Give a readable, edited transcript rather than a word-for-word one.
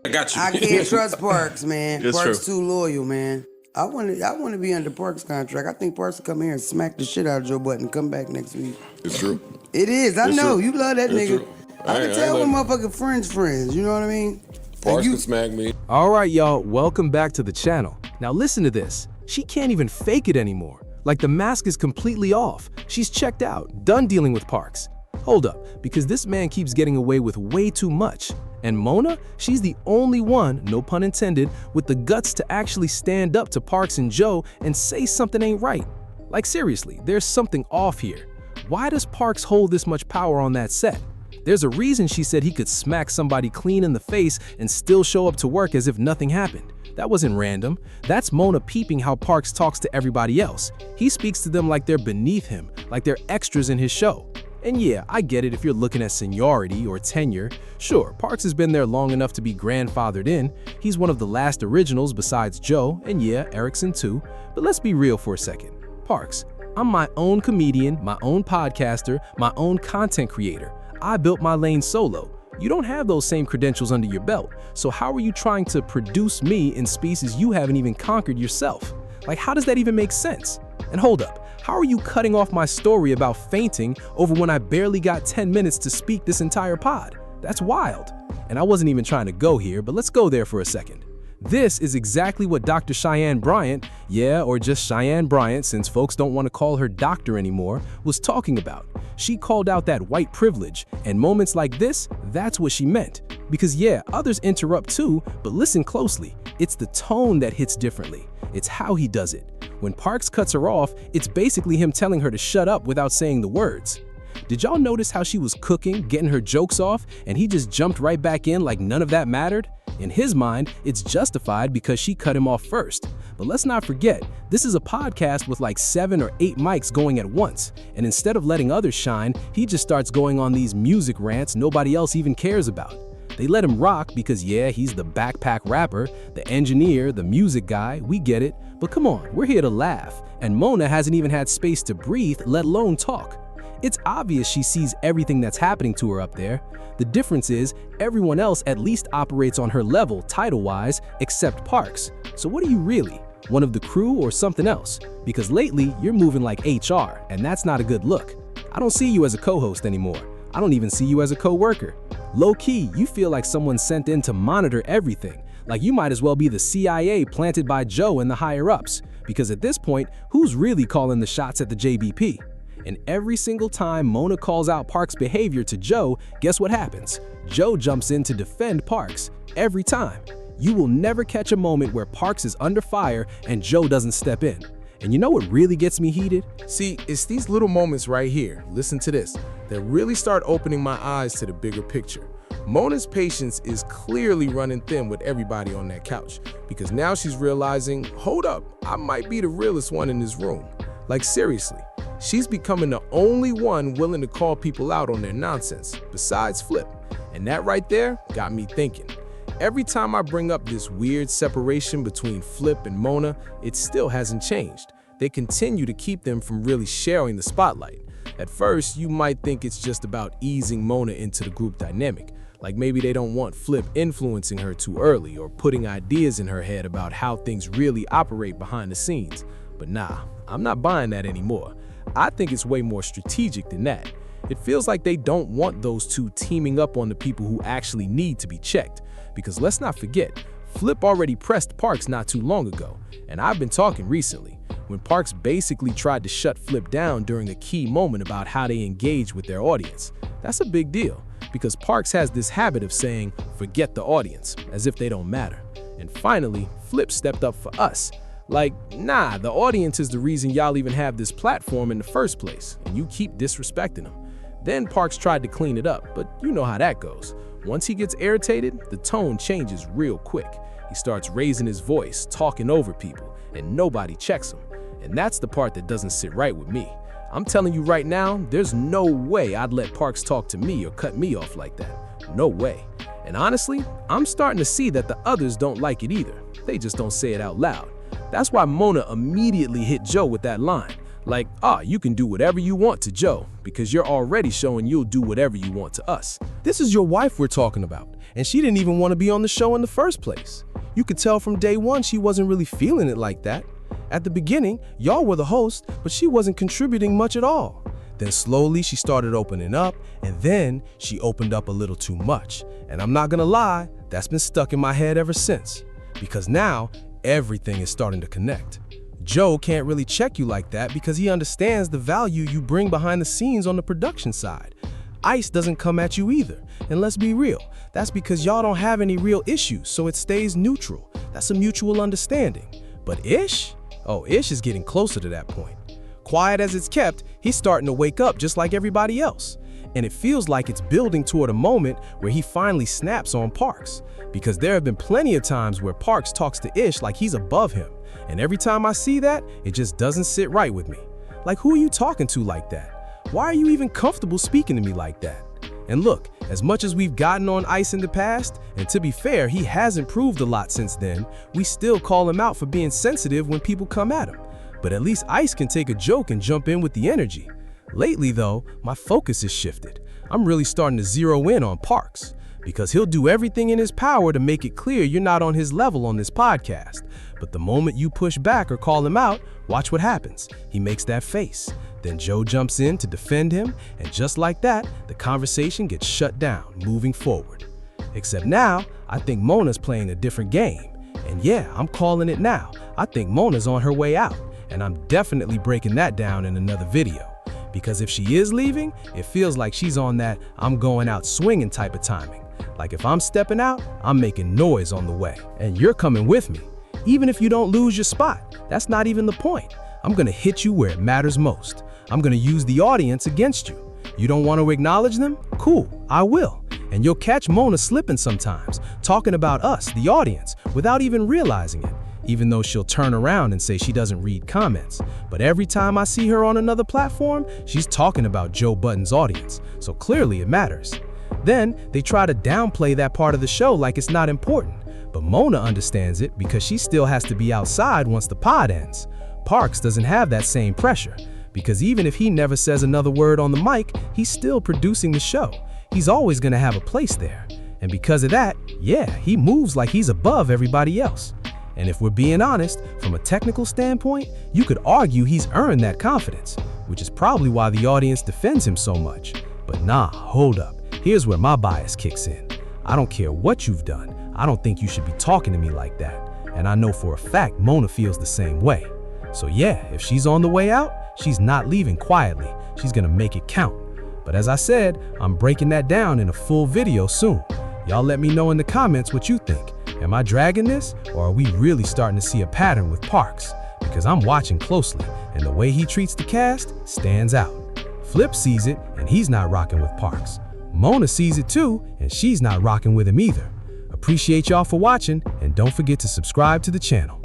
got you. I can't trust Parks, man. It's Parks true. too loyal, man. I want to be under Parks' contract. I think Parks will come here and smack the shit out of Joe Budden and come back next week. It's true. It is. I It's know. true. You love that It's nigga. true. I can tell when motherfucking friends. You know what I mean? Parks you can smack me. All right, y'all, welcome back to the channel. Now listen to this. She can't even fake it anymore. Like the mask is completely off. She's checked out, done dealing with Parks. Hold up, because this man keeps getting away with way too much. And Mona, she's the only one, no pun intended, with the guts to actually stand up to Parks and Joe and say something ain't right. Like seriously, there's something off here. Why does Parks hold this much power on that set? There's a reason she said he could smack somebody clean in the face and still show up to work as if nothing happened. That wasn't random. That's Mona peeping how Parks talks to everybody else. He speaks to them like they're beneath him, like they're extras in his show. And yeah, I get it if you're looking at seniority or tenure. Sure, Parks has been there long enough to be grandfathered in. He's one of the last originals besides Joe, and yeah, Erickson too. But let's be real for a second. Parks, I'm my own comedian, my own podcaster, my own content creator. I built my lane solo. You don't have those same credentials under your belt, so how are you trying to produce me in species you haven't even conquered yourself? Like, how does that even make sense? And hold up, how are you cutting off my story about fainting over when I barely got 10 minutes to speak this entire pod? That's wild. And I wasn't even trying to go here, but let's go there for a second. This is exactly what Dr. Cheyenne Bryant, or just Cheyenne Bryant since folks don't want to call her doctor anymore, was talking about. She called out that white privilege, and moments like this, that's what she meant. Because yeah, others interrupt too, but listen closely. It's the tone that hits differently. It's how he does it. When Parks cuts her off, it's basically him telling her to shut up without saying the words. Did y'all notice how she was cooking, getting her jokes off, and he just jumped right back in like none of that mattered? In his mind, it's justified because she cut him off first. But let's not forget, this is a podcast with like 7 or 8 mics going at once, and instead of letting others shine, he just starts going on these music rants nobody else even cares about. They let him rock because yeah, he's the backpack rapper, the engineer, the music guy, we get it. But come on, we're here to laugh, and Mona hasn't even had space to breathe, let alone talk. It's obvious she sees everything that's happening to her up there. The difference is, everyone else at least operates on her level title-wise, except Parks. So what are you really? One of the crew or something else? Because lately, you're moving like HR, and that's not a good look. I don't see you as a co-host anymore. I don't even see you as a co-worker. Low-key, you feel like someone sent in to monitor everything. Like you might as well be the CIA planted by Joe and the higher-ups. Because at this point, who's really calling the shots at the JBP? And every single time Mona calls out Parks' behavior to Joe, guess what happens? Joe jumps in to defend Parks. Every time. You will never catch a moment where Parks is under fire and Joe doesn't step in. And you know what really gets me heated? See, it's these little moments right here, listen to this, that really start opening my eyes to the bigger picture. Mona's patience is clearly running thin with everybody on that couch, because now she's realizing, hold up, I might be the realest one in this room. Like seriously. She's becoming the only one willing to call people out on their nonsense, besides Flip. And that right there got me thinking. Every time I bring up this weird separation between Flip and Mona, it still hasn't changed. They continue to keep them from really sharing the spotlight. At first, you might think it's just about easing Mona into the group dynamic. Like maybe they don't want Flip influencing her too early or putting ideas in her head about how things really operate behind the scenes. But nah, I'm not buying that anymore. I think it's way more strategic than that. It feels like they don't want those two teaming up on the people who actually need to be checked. Because let's not forget, Flip already pressed Parks not too long ago. And I've been talking recently, when Parks basically tried to shut Flip down during a key moment about how they engage with their audience. That's a big deal, because Parks has this habit of saying, forget the audience, as if they don't matter. And finally, Flip stepped up for us. Like, nah, the audience is the reason y'all even have this platform in the first place, and you keep disrespecting them. Then Parks tried to clean it up, but you know how that goes. Once he gets irritated, the tone changes real quick. He starts raising his voice, talking over people, and nobody checks him. And that's the part that doesn't sit right with me. I'm telling you right now, there's no way I'd let Parks talk to me or cut me off like that. No way. And honestly, I'm starting to see that the others don't like it either. They just don't say it out loud. That's why Mona immediately hit Joe with that line. Like, you can do whatever you want to Joe, because you're already showing you'll do whatever you want to us. This is your wife we're talking about, and she didn't even want to be on the show in the first place. You could tell from day one she wasn't really feeling it like that. At the beginning, y'all were the host, but she wasn't contributing much at all. Then slowly she started opening up, and then she opened up a little too much. And I'm not gonna lie, that's been stuck in my head ever since. Because now, everything is starting to connect. Joe can't really check you like that because he understands the value you bring behind the scenes on the production side. Ice doesn't come at you either, and let's be real, that's because y'all don't have any real issues, so it stays neutral. That's a mutual understanding. But Ish? Oh, Ish is getting closer to that point. Quiet as it's kept, he's starting to wake up just like everybody else. And it feels like it's building toward a moment where he finally snaps on Parks. Because there have been plenty of times where Parks talks to Ish like he's above him. And every time I see that, it just doesn't sit right with me. Like, who are you talking to like that? Why are you even comfortable speaking to me like that? And look, as much as we've gotten on Ice in the past, and to be fair, he has improved a lot since then, we still call him out for being sensitive when people come at him. But at least Ice can take a joke and jump in with the energy. Lately though, my focus has shifted. I'm really starting to zero in on Parks, because he'll do everything in his power to make it clear you're not on his level on this podcast. But the moment you push back or call him out, watch what happens. He makes that face. Then Joe jumps in to defend him, and just like that, the conversation gets shut down, moving forward. Except now, I think Mona's playing a different game. And yeah, I'm calling it now. I think Mona's on her way out, and I'm definitely breaking that down in another video. Because if she is leaving, it feels like she's on that I'm going out swinging type of timing. Like if I'm stepping out, I'm making noise on the way. And you're coming with me. Even if you don't lose your spot, that's not even the point. I'm gonna hit you where it matters most. I'm gonna use the audience against you. You don't want to acknowledge them? Cool, I will. And you'll catch Mona slipping sometimes, talking about us, the audience, without even realizing it. Even though she'll turn around and say she doesn't read comments. But every time I see her on another platform, she's talking about Joe Budden's audience, so clearly it matters. Then they try to downplay that part of the show like it's not important. But Mona understands it because she still has to be outside once the pod ends. Parks doesn't have that same pressure, because even if he never says another word on the mic, he's still producing the show. He's always gonna have a place there. And because of that, yeah, he moves like he's above everybody else. And if we're being honest, from a technical standpoint, you could argue he's earned that confidence, which is probably why the audience defends him so much. But nah, hold up. Here's where my bias kicks in. I don't care what you've done. I don't think you should be talking to me like that. And I know for a fact Mona feels the same way. So yeah, if she's on the way out, she's not leaving quietly. She's gonna make it count. But as I said, I'm breaking that down in a full video soon. Y'all let me know in the comments what you think. Am I dragging this, or are we really starting to see a pattern with Parks? Because I'm watching closely, and the way he treats the cast stands out. Flip sees it, and he's not rocking with Parks. Mona sees it too, and she's not rocking with him either. Appreciate y'all for watching, and don't forget to subscribe to the channel.